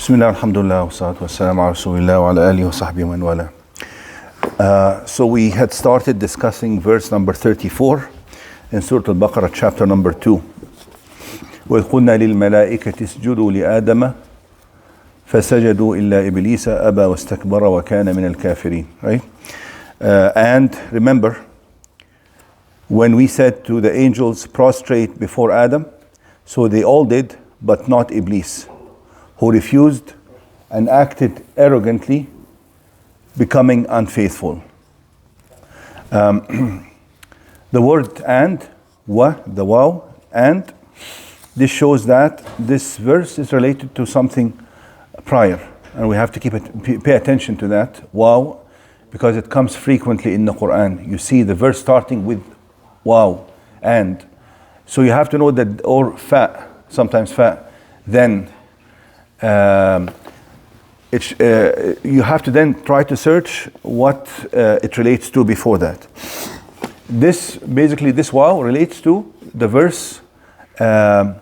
Bismillah, alhamdulillah, wa salatu wa salam ala rasulillah wa ala alihi wa sahbihi man wala. So we had started discussing verse number 34 in Surah Al-Baqarah, chapter number 2. وَإِذْ قُلْنَا لِلْمَلَائِكَةِ اسْجُدُوا لِآدَمَ فَسَجَدُوا إِلَّا إِبْلِيسَ أَبَى وَاسْتَكْبَرَ وَكَانَ مِنَ الْكَافِرِينَ. Right? And remember, when we said to the angels, prostrate before Adam, so they all did, but not Iblis, who refused and acted arrogantly, becoming unfaithful. The word and, the waw, and, this shows that this verse is related to something prior, and we have to pay attention to that, waw, because it comes frequently in the Quran. You see the verse starting with waw, and. So you have to know that, or fa, sometimes fa, then you have to then try to search what it relates to before that. This waw relates to the verse وَإِذْ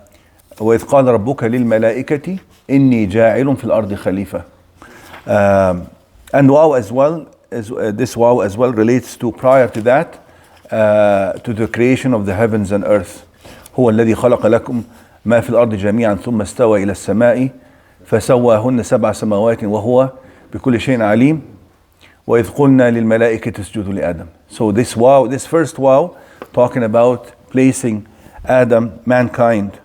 قَالَ رَبُّكَ لِلْمَلَائِكَةِ إِنِّي جَاعِلٌ فِي الْأَرْضِ خَلِيفَةً. And waw as well, this waw as well relates to prior to that, to the creation of the heavens and earth. هو الذي خلق لكم ما في الأرض جميعا ثم استوى إلى السماء فسواهن سبع سماوات وهو بكل شيء عليم وإذ قلنا للملائكة اسجدوا لآدم. So this waw, this first waw, talking about placing Adam, mankind,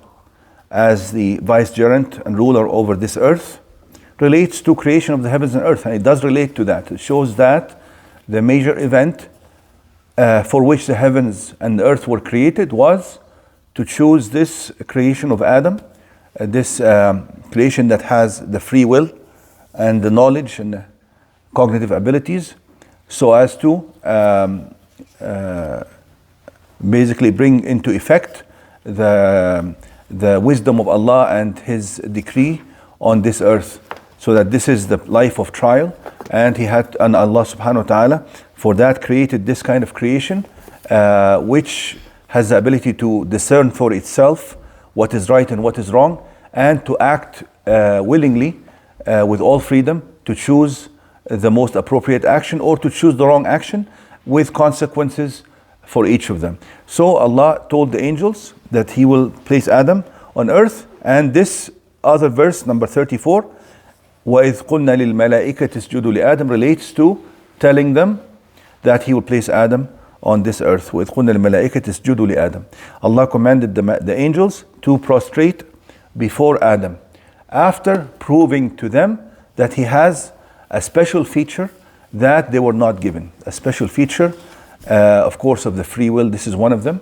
as the vicegerent and ruler over this earth, relates to creation of the heavens and earth, and it does relate to that. It shows that the major event for which the heavens and the earth were created was to choose this creation of Adam, this creation that has the free will and the knowledge and the cognitive abilities, so as to basically bring into effect the wisdom of Allah and His decree on this earth, so that this is the life of trial, and Allah subhanahu wa ta'ala for that created this kind of creation which has the ability to discern for itself what is right and what is wrong, and to act willingly with all freedom to choose the most appropriate action or to choose the wrong action with consequences for each of them. So Allah told the angels that He will place Adam on earth, and this other verse, number 34, وَإِذْ قُلْنَا لِلْمَلَائِكَةِ اسْجُدُوا لِآدَمَ, relates to telling them that He will place Adam on this earth. وَإِذْ قُلْنَا لِلْمَلَائِكَةِ اسْجُدُوا لِآدَمَ. Allah commanded the angels to prostrate before Adam, after proving to them that he has a special feature that they were not given. A special feature, of course, of the free will. This is one of them.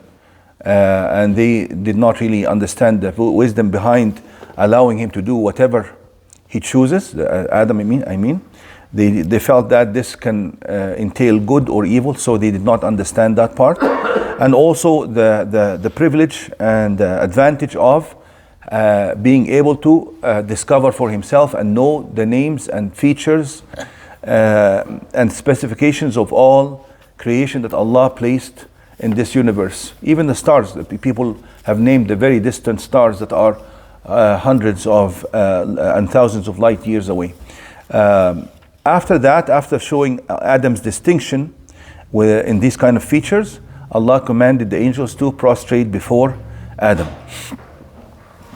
And they did not really understand the wisdom behind allowing him to do whatever he chooses. Adam, I mean. They felt that this can entail good or evil, so they did not understand that part. And also the privilege and the advantage of being able to discover for himself and know the names and features and specifications of all creation that Allah placed in this universe. Even the stars, people have named the very distant stars that are hundreds of and thousands of light years away. After that, after showing Adam's distinction in these kind of features, Allah commanded the angels to prostrate before Adam.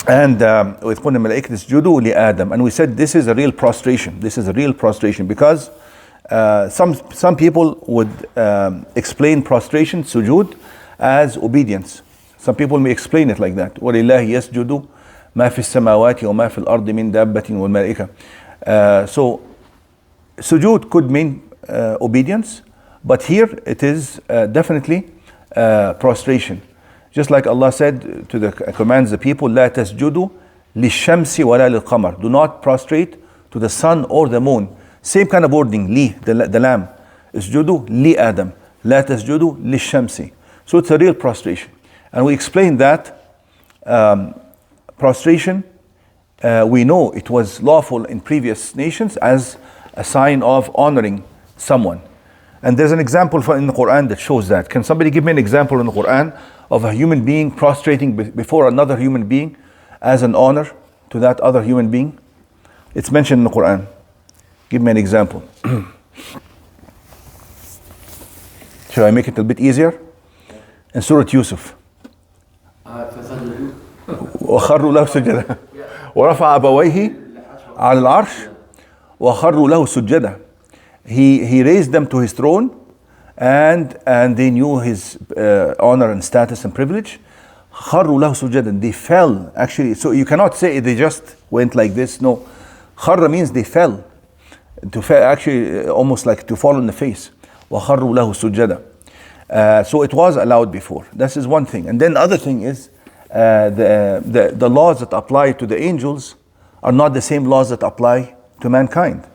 And with قُلْنَا الْمَلَائِكَةِ اسْجُدُوا لِآدَمَ. And we said this is a real prostration. This is a real prostration because some people would explain prostration, sujood, as obedience. Some people may explain it like that. وَلِلَّهِ يَسْجُدُ مَا فِي السَّمَاوَاتِ وَمَا فِي الْأَرْضِ مِنْ دَابَّةٍ وَالْمَلَائِكَةِ. So sujood could mean obedience, but here it is definitely prostration. Just like Allah said to commands the people, لا تسجدوا للشمس ولا للقمر. Do not prostrate to the sun or the moon. Same kind of wording, the lamb. اسجدوا لآدم. لا تسجدوا للشمس. So it's a real prostration. And we explained that prostration, we know it was lawful in previous nations as a sign of honoring someone. And there's an example in the Quran that shows that. Can somebody give me an example in the Quran of a human being prostrating before another human being as an honor to that other human being? It's mentioned in the Quran. Give me an example. Should I make it a bit easier? In Surah Yusuf. وخروا له سجدا ورفع أبويه على العرش وخروا له سجدا. He raised them to his throne, and they knew his honor and status and privilege. خروا له سجدا. They fell, actually. So you cannot say they just went like this. No. خر means they fell. To fall, actually, almost like to fall on the face. وخروا له سجدا. So it was allowed before. This is one thing. And then the other thing is the laws that apply to the angels are not the same laws that apply to mankind.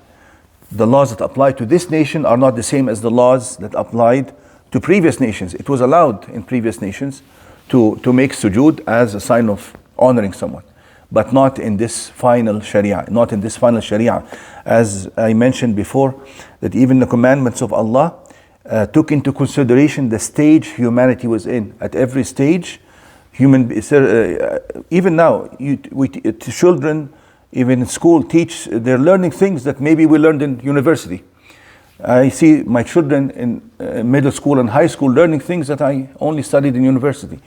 The laws that apply to this nation are not the same as the laws that applied to previous nations. It was allowed in previous nations to make sujood as a sign of honoring someone, but not in this final Sharia. Not in this final Sharia. As I mentioned before, that even the commandments of Allah took into consideration the stage humanity was in. At every stage, even now, children, even in school, they're learning things that maybe we learned in university. I see my children in middle school and high school learning things that I only studied in university.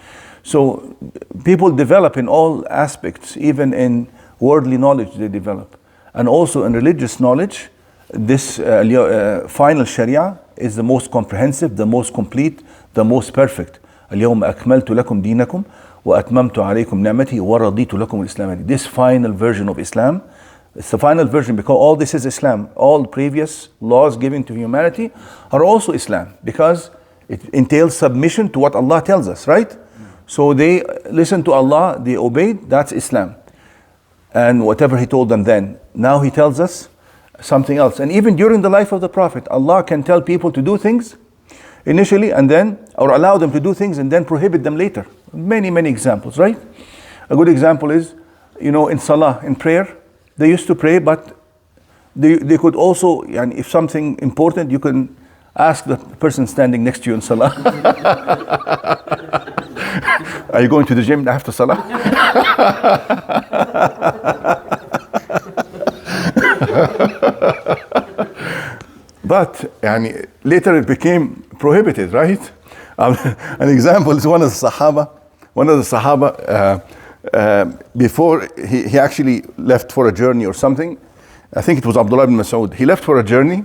So people develop in all aspects, even in worldly knowledge they develop. And also in religious knowledge, this final Sharia is the most comprehensive, the most complete, the most perfect. اليوم أكملت لكم دينكم وأتممت عليكم نعمتي ورضيت لكم الإسلام. This final version of Islam, it's the final version because all this is Islam. All previous laws given to humanity are also Islam because it entails submission to what Allah tells us, right? So they listen to Allah, they obeyed, that's Islam. And whatever He told them then, now He tells us something else. And even during the life of the Prophet, Allah can tell people to do things initially and then, or allow them to do things and then prohibit them later. Many, many examples, right? A good example is, in Salah, in prayer, they used to pray, but they could also, and if something important, you can ask the person standing next to you in Salah. Are you going to the gym after Salah? But later it became prohibited, right? An example is one of the Sahaba, before he actually left for a journey or something. I think it was Abdullah ibn Mas'ud. He left for a journey,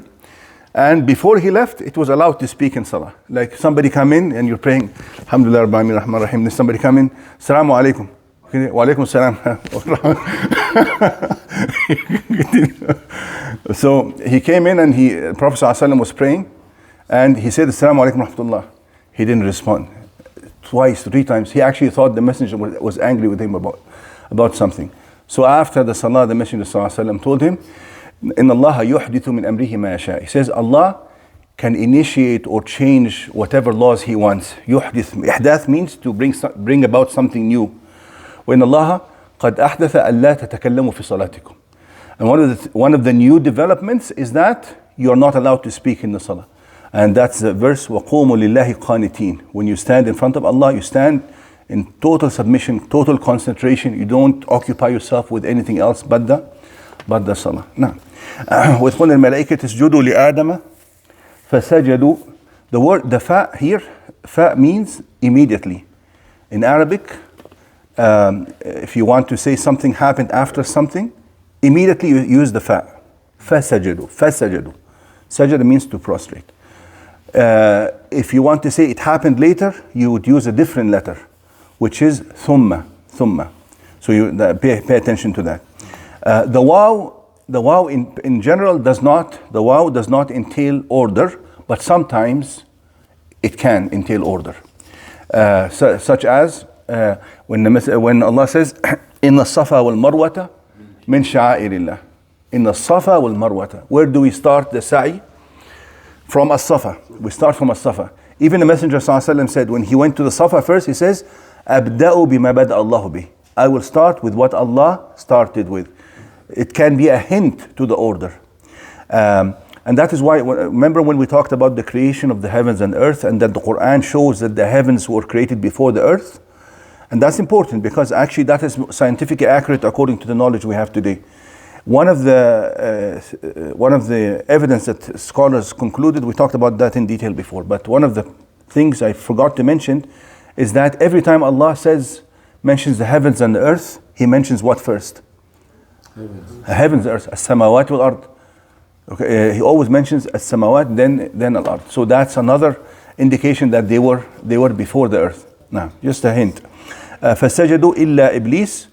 and before he left, it was allowed to speak in Salah. Like somebody come in and you're praying, Alhamdulillah Rabbil Alamin Rahman Rahim. Then somebody come in, Assalamu alaikum. Wa alaikum salam. So he came in and Prophet ﷺ was praying, and he said, Assalamu alaikum rahmatullah. He didn't respond. Twice, 3 times. He actually thought the messenger was angry with him about something. So after the salah, the messenger ﷺ told him, Inna Allah yuhdithu min amrihi ma yasha. He says Allah can initiate or change whatever laws He wants. Yuhdith. Ihdath means to bring about something new. وإن الله قد أحدث ألا تتكلموا في صلاتكم. And one of the new developments is that you are not allowed to speak in the salah. And that's the verse, وَقُومُوا لِلَّهِ قَانِتِينَ. When you stand in front of Allah, you stand in total submission, total concentration. You don't occupy yourself with anything else but the salah. Now, وَإِذْ الْمَلَائِكَةُ اسْجُدُوا لِآدَمَ فَسَجَدُوا. The fa here, fa means immediately. In Arabic, if you want to say something happened after something, immediately you use the fa. فَسَجَدُوا. فَسَجَدُوا. Sajada means to prostrate. If you want to say it happened later, you would use a different letter, which is thumma. So you pay attention to that. The waw in general does not entail order, but sometimes it can entail order. Such as when Allah says, Inna Safa wal Marwata min sha'airillah. Inna Safa wal Marwata. Where do we start the sa'i? From As-Safa. We start from As-Safa. Even the Messenger ﷺ said, when he went to the Safa first, he says, Abda'u bima bada Allahu bih. I will start with what Allah started with. It can be a hint to the order. And that is why, remember when we talked about the creation of the heavens and earth, and that the Quran shows that the heavens were created before the earth? And that's important because actually that is scientifically accurate according to the knowledge we have today. One of the evidence that scholars concluded, we talked about that in detail before, but one of the things I forgot to mention is that every time Allah mentions the heavens and the earth, He mentions what first? Heavens, earth, as-samawat wal ard. Okay, He always mentions as-samawat, then al-ard. So that's another indication that they were before the earth. Now, just a hint. فَسَجَدُوا إِلَّا إِبْلِيسِ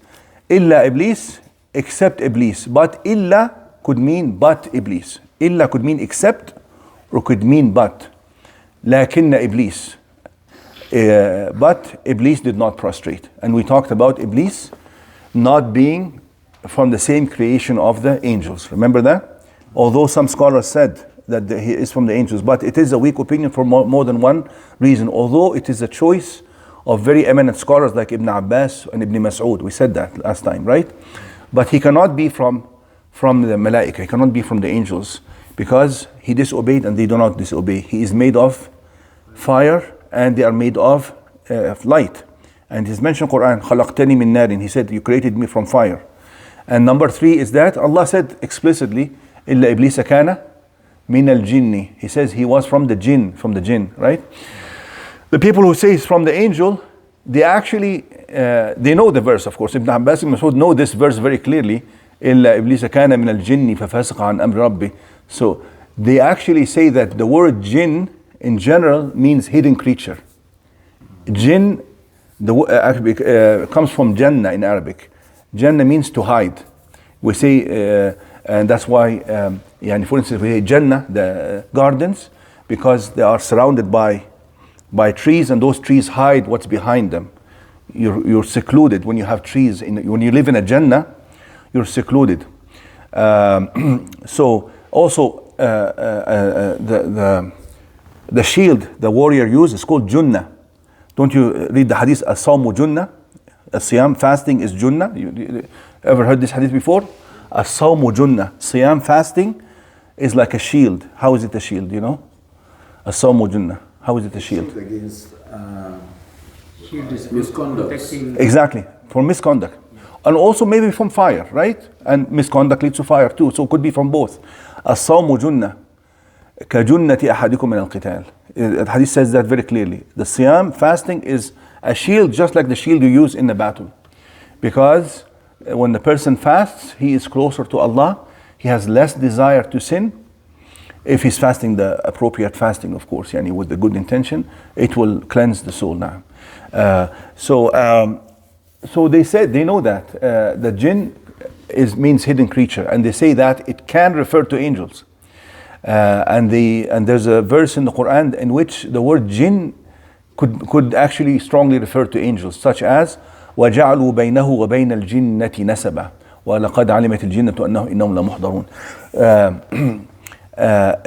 إِلَّا إِبْلِيسِ except Iblis. But illa could mean but Iblis. Illa could mean except or could mean but. لكن Iblis. But Iblis did not prostrate. And we talked about Iblis not being from the same creation of the angels. Remember that? Although some scholars said that he is from the angels, but it is a weak opinion for more than one reason. Although it is a choice of very eminent scholars like Ibn Abbas and Ibn Mas'ud. We said that last time, right? But he cannot be from the malaika, he cannot be from the angels, because he disobeyed and they do not disobey. He is made of fire and they are made of light. And he's mentioned in Quran, خَلَقْتَنِي مِن نَارٍ. He said, you created me from fire. And number 3 is that Allah said explicitly, إِلَّا إِبْلِيسَ كَانَ مِنَ الْجِنِّ. He says he was from the jinn, right? The people who say he's from the angel, they actually, they know the verse, of course. Ibn Abbas and Mas'ud know this verse very clearly. إِلَّا إِبْلِيسَ كَانَ مِنَ الْجِنِّ فَفَسَقَ عَنْ أَمْرِ رَبِّهِ. So they actually say that the word jinn in general means hidden creature. Jinn comes from Jannah in Arabic. Jannah means to hide. We say, and that's why, for instance, we say Jannah, the gardens, because they are surrounded by trees, and those trees hide what's behind them. You're secluded when you have trees. When you live in a Jannah, you're secluded. So also the shield the warrior uses is called Junnah. Don't you read the hadith, as-sawmu Junnah? As-siyam, fasting is Junnah. You ever heard this hadith before? As-sawmu Junnah. Siyam, fasting, is like a shield. How is it a shield, you know? As-sawmu Junnah. How is it a shield? Against misconduct. Exactly, for misconduct. And also maybe from fire, right? And misconduct leads to fire too, so it could be from both. As-sawmu Junnah. كَجُنَّةِ أَحَدِكُمْ مِنَ الْقِتَالِ. The hadith says that very clearly. The siyam, fasting, is a shield just like the shield you use in the battle. Because when the person fasts, he is closer to Allah. He has less desire to sin. If he's fasting the appropriate fasting, of course, with the good intention, it will cleanse the soul now. So they said, they know that the jinn means hidden creature, and they say that it can refer to angels. And there's a verse in the Quran in which the word jinn could actually strongly refer to angels, such as وَجَعَلُوا بَيْنَهُ وَبَيْنَ الْجِنَّةِ نَسَبًا وَلَقَدْ عَلِمَتِ الْجِنَّةُ أَنَّهُ إِنَّهُمْ لَمُحْضَرُونَ.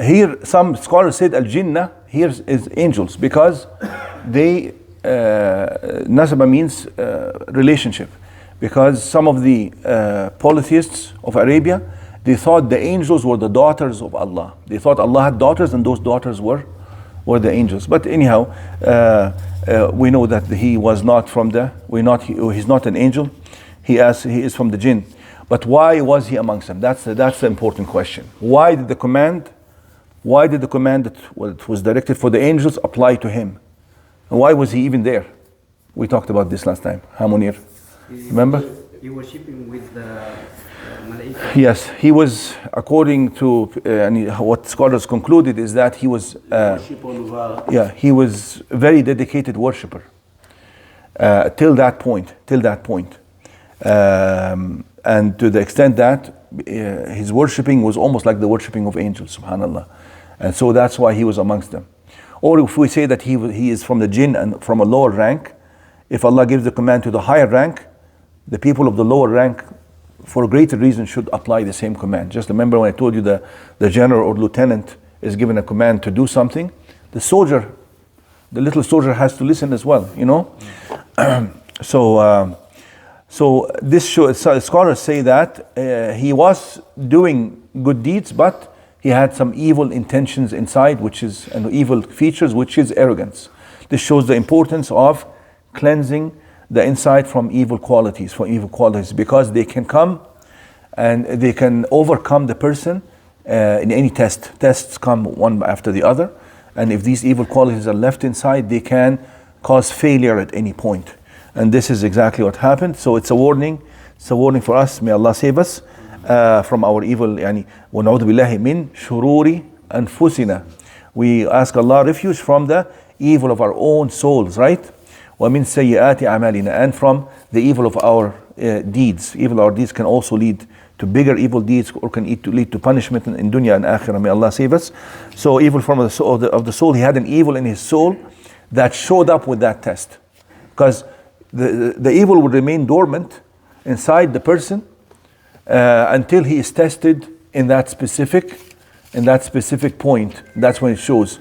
Here some scholars said al-jinnah here is angels, because they nasaba means relationship, because some of the polytheists of Arabia, they thought the angels were the daughters of Allah. They thought Allah had daughters, and those daughters were the angels. But anyhow, we know that he was not from he's not an angel. He is from the jinn. But why was he amongst them? That's the important question. Why did the command that was directed for the angels apply to him? And why was he even there? We talked about this last time. Munir? Remember? He was shipping with the Malaika. Yes, he was, according to what scholars concluded, is that he was he was a very dedicated worshipper till that point. And to the extent that his worshipping was almost like the worshipping of angels, subhanallah. And so that's why he was amongst them. Or if we say that he is from the jinn and from a lower rank, if Allah gives the command to the higher rank, the people of the lower rank, for a greater reason, should apply the same command. Just remember when I told you the general or lieutenant is given a command to do something, the little soldier has to listen as well, So this scholars say that he was doing good deeds, but he had some evil intentions inside, and evil features, which is arrogance. This shows the importance of cleansing the inside from evil qualities, because they can come and they can overcome the person in any test. Tests come one after the other, and if these evil qualities are left inside, they can cause failure at any point. And this is exactly what happened. So it's a warning. It's a warning for us. May Allah save us from our evil. Yani, وَنَعُوذُ بِاللَّهِ مِنْ شُرُورِ أَنفُسِنَا. We ask Allah refuge from the evil of our own souls, right? وَمِنْ سَيِّئَاتِ أَعْمَالِنَا. And from the evil of our deeds. Evil of our deeds can also lead to bigger evil deeds, or can lead to punishment in dunya and akhirah. May Allah save us. So evil from of the soul, he had an evil in his soul that showed up with that test. Because the evil would remain dormant inside the person until he is tested in that specific point. That's when it shows.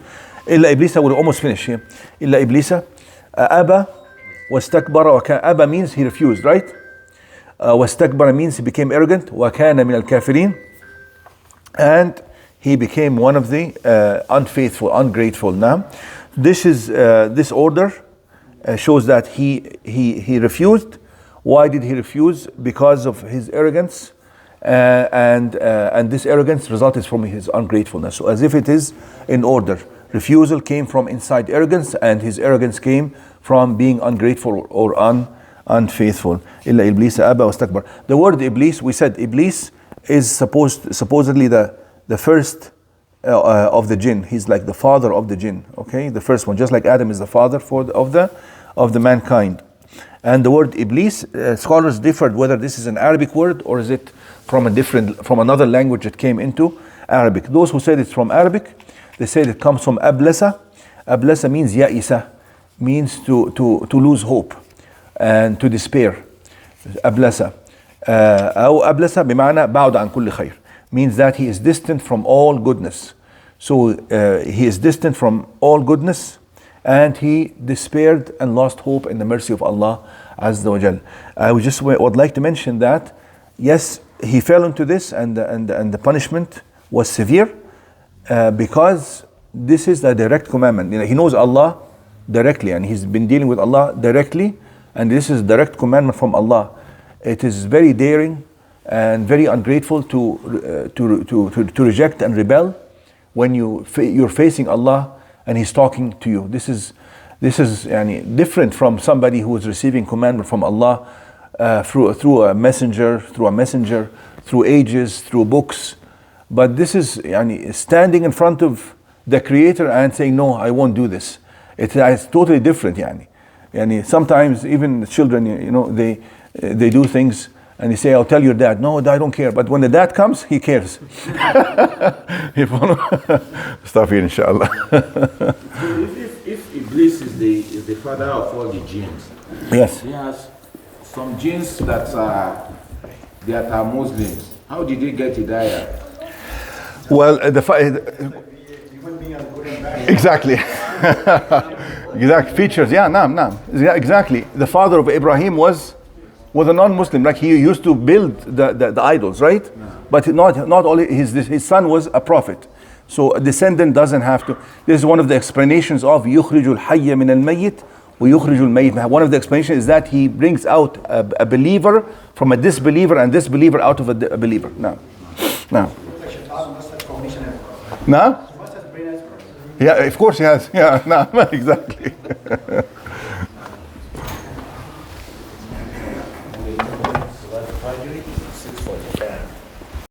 إلا إبليس, I will almost finish here. إلا إبليس أبى واستكبر وكان. أبى means he refused, right? واستكبر means he became arrogant. وكان من الكافرين, and he became one of the unfaithful, ungrateful. Now, this order shows that he refused. Why did he refuse? Because of his arrogance, and this arrogance resulted from his ungratefulness. So as if it is in order. Refusal came from inside arrogance, and his arrogance came from being ungrateful or unfaithful. إلا إبليس أبى واستكبر. The word Iblis, we said Iblis is supposedly the first of the jinn. He's like the father of the jinn. Okay, the first one, just like Adam is the father of the mankind. And the word Iblis, scholars differed whether this is an Arabic word or is it from another language that came into Arabic. Those who said it's from Arabic, they said it comes from ablasa. Ablasa means ya'isa, means to lose hope and to despair. Ablasa. أو أبلس بمعنى بعد عن كل خير, means that he is distant from all goodness. So he is distant from all goodness, and he despaired and lost hope in the mercy of Allah Azza wa Jal. I would like to mention that yes, he fell into this, and the punishment was severe because this is the direct commandment. He knows Allah directly, and he's been dealing with Allah directly, and this is direct commandment from Allah. It is very daring and very ungrateful to reject and rebel when you're facing Allah and He's talking to you. This is different from somebody who is receiving commandment from Allah through a messenger, through ages, through books. But this is standing in front of the Creator and saying, no, I won't do this. It's totally different. Sometimes even children, they do things and they say, I'll tell your dad. No, I don't care. But when the dad comes, he cares. Stop here, inshallah. If Iblis is the father of all the jinns, yes, he has some jinns that are Muslims. How did he get Hidayah? Well, exactly. Exact features. Yeah, naam. Exactly. The father of Ibrahim was a non-Muslim. Like he used to build the idols, right? No. But not only his son was a prophet. So a descendant doesn't have to. This is one of the explanations of يُخْرِجُ الْحَيَّ مِنَ الْمَيِّتِ وَيُخْرِجُ الْمَيِّتِ. One of the explanations is that he brings out a believer from a disbeliever, and disbeliever out of a believer. Now. Yeah, of course he has. Yeah, no, exactly.